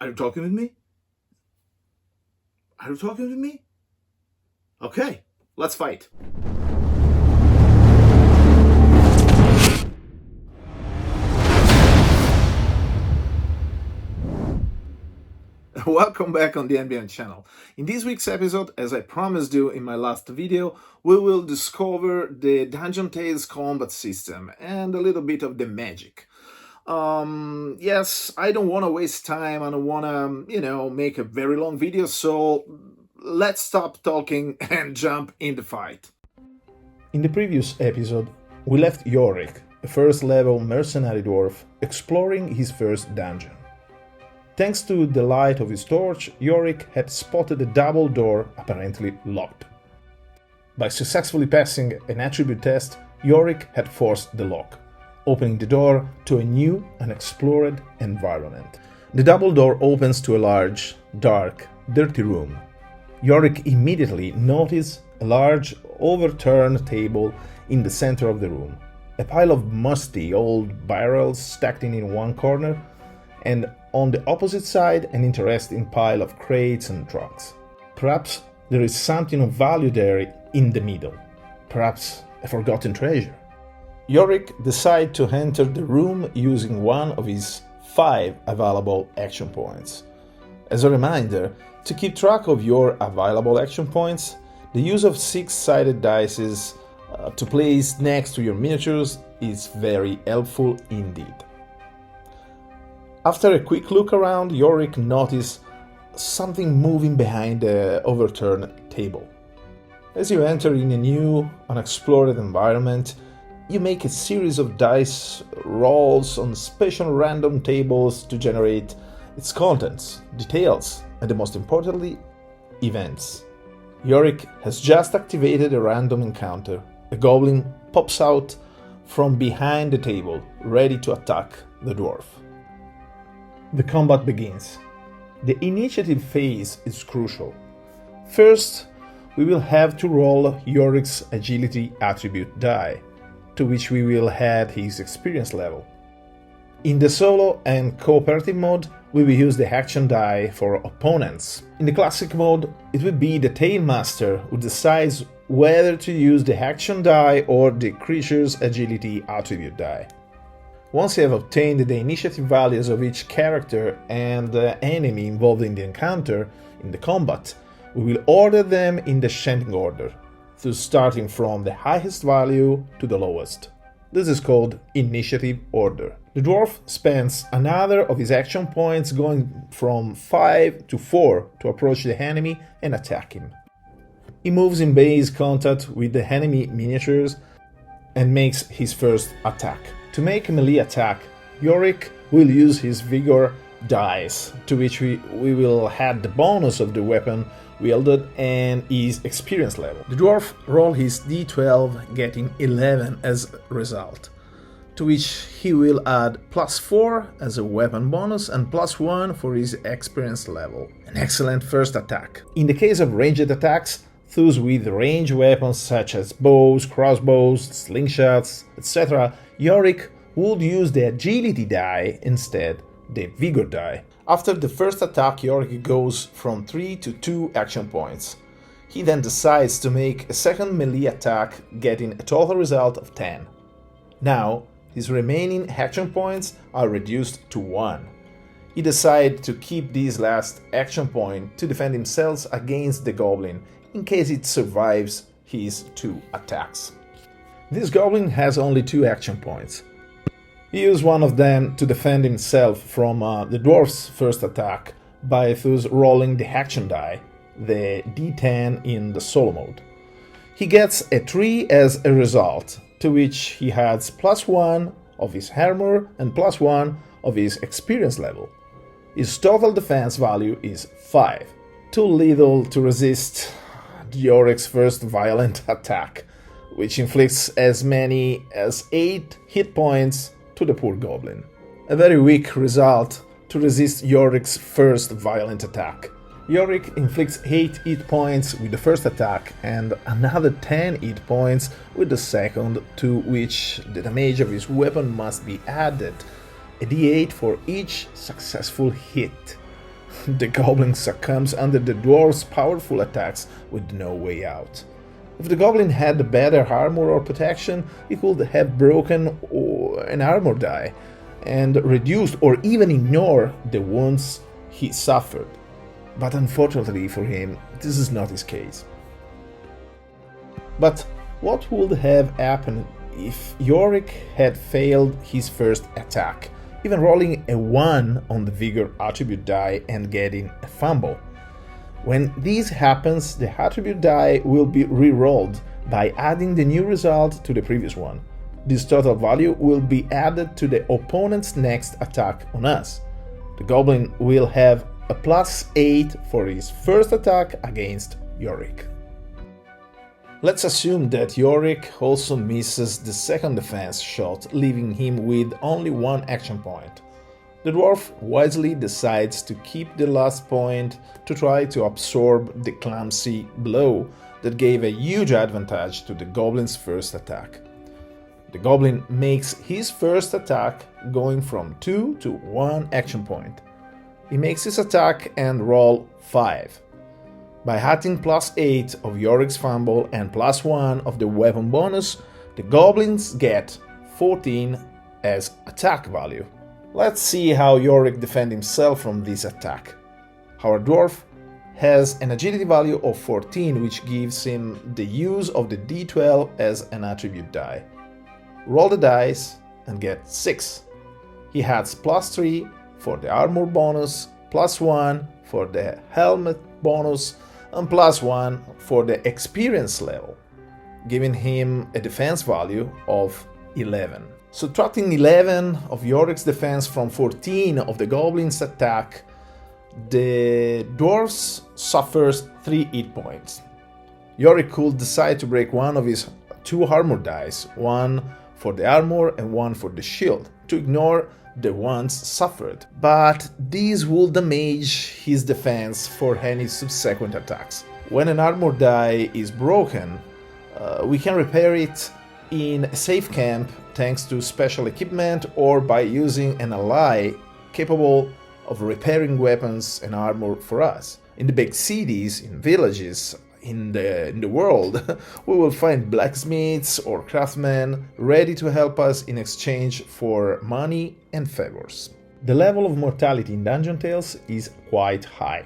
Are you talking with me? Are you talking with me? Okay, let's fight. Welcome back on the NBN channel. In this week's episode, as I promised you in my last video, we will discover the Dungeon Tales combat system and a little bit of the magic. Yes, I don't want to waste time. I don't want to, make a very long video, so let's stop talking and jump in the fight. In the previous episode, we left Yorick, a first-level mercenary dwarf, exploring his first dungeon. Thanks to the light of his torch, Yorick had spotted a double door apparently locked. By successfully passing an attribute test, Yorick had forced the lock, opening the door to a new, unexplored environment. The double door opens to a large, dark, dirty room. Yorick immediately noticed a large, overturned table in the center of the room, a pile of musty old barrels stacked in one corner, and on the opposite side an interesting pile of crates and trunks. Perhaps there is something of value there in the middle, perhaps a forgotten treasure. Yorick decided to enter the room using one of his 5 available action points. As a reminder, to keep track of your available action points, the use of 6-sided dice to place next to your miniatures is very helpful indeed. After a quick look around, Yorick noticed something moving behind the overturned table. As you enter in a new, unexplored environment, you make a series of dice rolls on special random tables to generate its contents, details, and most importantly, events. Yorick has just activated a random encounter. A goblin pops out from behind the table, ready to attack the dwarf. The combat begins. The initiative phase is crucial. First, we will have to roll Yorick's agility attribute die, to which we will add his experience level. In the solo and cooperative mode, we will use the action die for opponents. In the classic mode, it will be the Tailmaster who decides whether to use the action die or the creature's agility attribute die. Once you have obtained the initiative values of each character and enemy involved in the encounter, in the combat, we will order them in descending order, thus starting from the highest value to the lowest. This is called initiative order. The dwarf spends another of his action points going from 5 to 4 to approach the enemy and attack him. He moves in base contact with the enemy miniatures and makes his first attack. To make a melee attack, Yorick will use his Vigor dice, to which we will add the bonus of the weapon wielded and his experience level. The dwarf rolled his d12, getting 11 as a result, to which he will add +4 as a weapon bonus and +1 for his experience level. An excellent first attack. In the case of ranged attacks, those with ranged weapons such as bows, crossbows, slingshots, etc., Yorick would use the agility die instead, the vigor die. After the first attack, Yorick goes from 3 to 2 action points. He then decides to make a second melee attack, getting a total result of 10. Now, his remaining action points are reduced to 1. He decides to keep this last action point to defend himself against the goblin, in case it survives his 2 attacks. This goblin has only 2 action points. He used one of them to defend himself from the dwarf's first attack by thus rolling the action die, the d10 in the solo mode. He gets a 3 as a result, to which he adds +1 of his armor and +1 of his experience level. His total defense value is 5. Too little to resist Yorick's first violent attack, which inflicts as many as 8 hit points to the poor goblin. A very weak result to resist Yorick's first violent attack. Yorick inflicts 8 hit points with the first attack and another 10 hit points with the second, to which the damage of his weapon must be added, a d8 for each successful hit. The goblin succumbs under the dwarf's powerful attacks with no way out. If the goblin had better armor or protection, he could have broken an armor die and reduced or even ignored the wounds he suffered. But unfortunately for him, this is not his case. But what would have happened if Yorick had failed his first attack, even rolling a 1 on the Vigor attribute die and getting a fumble? When this happens, the attribute die will be re-rolled by adding the new result to the previous one. This total value will be added to the opponent's next attack on us. The goblin will have a +8 for his first attack against Yorick. Let's assume that Yorick also misses the second defense shot, leaving him with only 1 action point. The dwarf wisely decides to keep the last point to try to absorb the clumsy blow that gave a huge advantage to the goblin's first attack. The goblin makes his first attack going from 2 to 1 action point. He makes his attack and roll 5. By adding +8 of Yorick's fumble and +1 of the weapon bonus, the goblins get 14 as attack value. Let's see how Yorick defends himself from this attack. Our dwarf has an agility value of 14, which gives him the use of the d12 as an attribute die. Roll the dice and get 6. He adds +3 for the armor bonus, +1 for the helmet bonus, and +1 for the experience level, giving him a defense value of 11. Subtracting 11 of Yorick's defense from 14 of the goblin's attack, the dwarf suffers 3 hit points. Yorick could decide to break one of his 2 armor dice, one for the armor and one for the shield, to ignore the ones suffered, but these will damage his defense for any subsequent attacks. When an armor die is broken, we can repair it in a safe camp thanks to special equipment or by using an ally capable of repairing weapons and armor for us. In the big cities, in villages, in the world, we will find blacksmiths or craftsmen ready to help us in exchange for money and favors. The level of mortality in Dungeon Tales is quite high,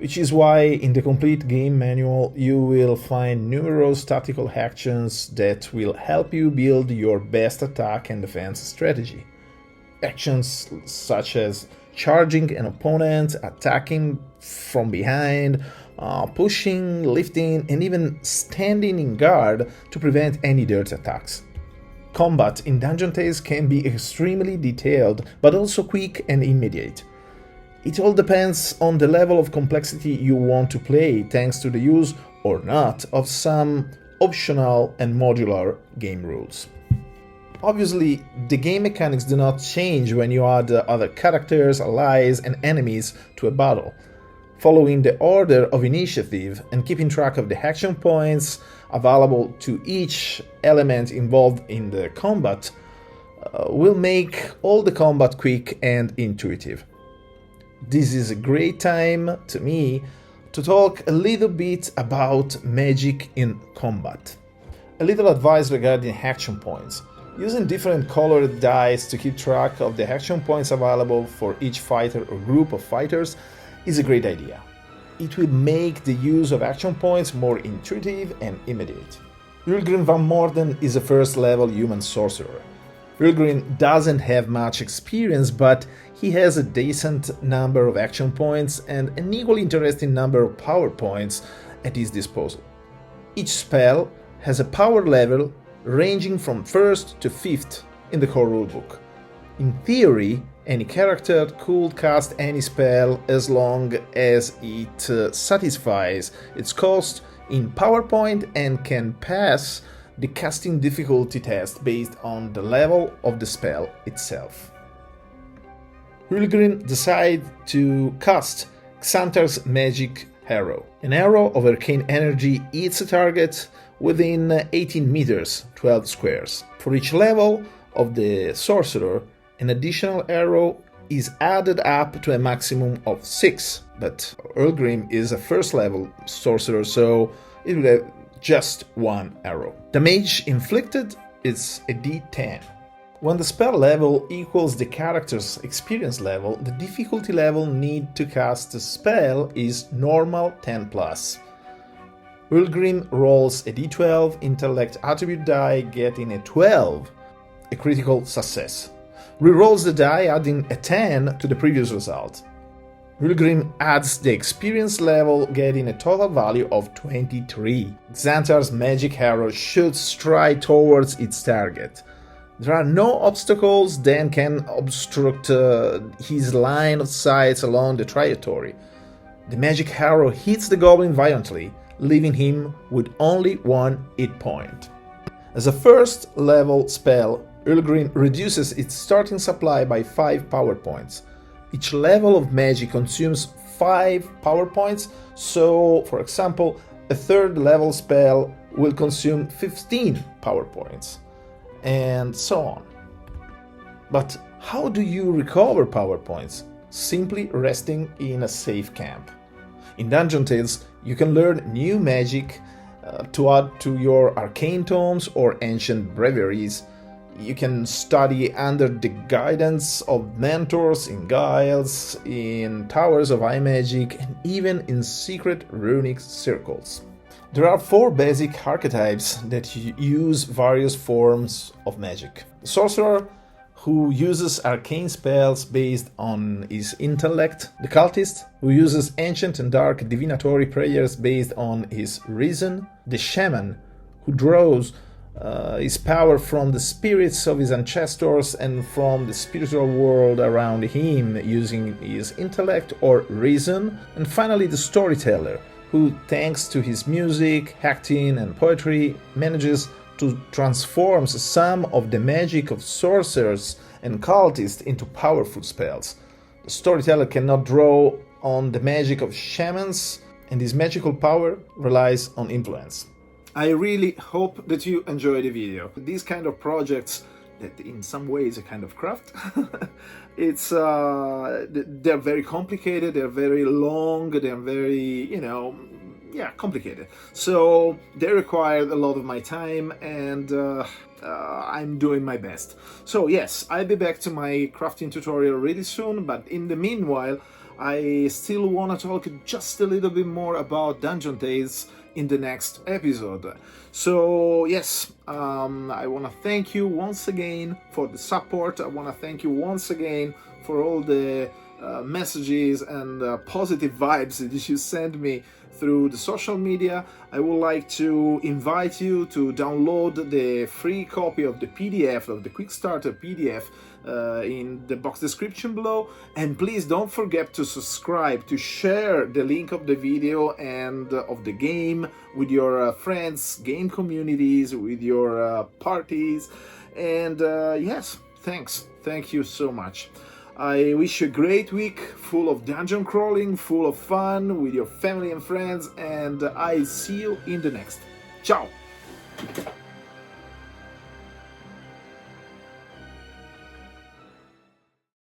which is why in the complete game manual you will find numerous tactical actions that will help you build your best attack and defense strategy. Actions such as charging an opponent, attacking from behind, pushing, lifting, and even standing in guard to prevent any dirt attacks. Combat in Dungeon Tales can be extremely detailed, but also quick and immediate. It all depends on the level of complexity you want to play, thanks to the use or not of some optional and modular game rules. Obviously, the game mechanics do not change when you add other characters, allies, and enemies to a battle. Following the order of initiative and keeping track of the action points available to each element involved in the combat will make all the combat quick and intuitive. This is a great time, to me, to talk a little bit about magic in combat. A little advice regarding action points. Using different colored dice to keep track of the action points available for each fighter or group of fighters is a great idea. It will make the use of action points more intuitive and immediate. Ulgrim van Morden is a first-level human sorcerer. Ulgrim doesn't have much experience, but he has a decent number of action points and an equally interesting number of power points at his disposal. Each spell has a power level ranging from 1st to 5th in the core rulebook. In theory, any character could cast any spell as long as it satisfies its cost in PowerPoint and can pass the casting difficulty test based on the level of the spell itself. Ulgrim decides to cast Xantar's Magic Arrow. An arrow of arcane energy hits a target within 18 meters, 12 squares. For each level of the sorcerer, an additional arrow is added up to a maximum of 6, but Earlgrim is a first level sorcerer, so it will have just 1 arrow. Damage inflicted is a d10. When the spell level equals the character's experience level, the difficulty level need to cast the spell is normal 10+. Earlgrim rolls a d12 intellect attribute die, getting a 12, a critical success. Rerolls the die, adding a 10 to the previous result. Earlgrim adds the experience level, getting a total value of 23. Xantar's magic arrow shoots straight towards its target. There are no obstacles that can obstruct his line of sight along the trajectory. The magic arrow hits the goblin violently, leaving him with only 1 hit point. As a first level spell, Earlgrim reduces its starting supply by 5 power points. Each level of magic consumes 5 power points, so, for example, a third level spell will consume 15 power points, and so on. But how do you recover power points? Simply resting in a safe camp. In Dungeon Tales, you can learn new magic to add to your arcane tomes or ancient breviaries. You can study under the guidance of mentors in guilds, in towers of high magic, and even in secret runic circles. There are 4 basic archetypes that use various forms of magic. The sorcerer, who uses arcane spells based on his intellect. The cultist, who uses ancient and dark divinatory prayers based on his reason. The shaman, who draws his power from the spirits of his ancestors and from the spiritual world around him using his intellect or reason. And finally, the storyteller, who, thanks to his music, acting, and poetry, manages to transform some of the magic of sorcerers and cultists into powerful spells. The storyteller cannot draw on the magic of shamans, and his magical power relies on influence. I really hope that you enjoyed the video. These kind of projects that in some ways a kind of craft, they're very complicated, they're very long, they're very, complicated. So they required a lot of my time, and I'm doing my best. So yes, I'll be back to my crafting tutorial really soon, but in the meanwhile, I still want to talk just a little bit more about Dungeon Tales in the next episode. So yes, I want to thank you once again for the support. I want to thank you once again for all the messages and positive vibes that you send me through the social media. I would like to invite you to download the free copy of the PDF, of the Quick Starter PDF, in the box description below, and please don't forget to subscribe, to share the link of the video and of the game with your friends, game communities, with your parties, and yes, thank you so much. I wish you a great week full of dungeon crawling, full of fun with your family and friends, and I see you in the next. Ciao!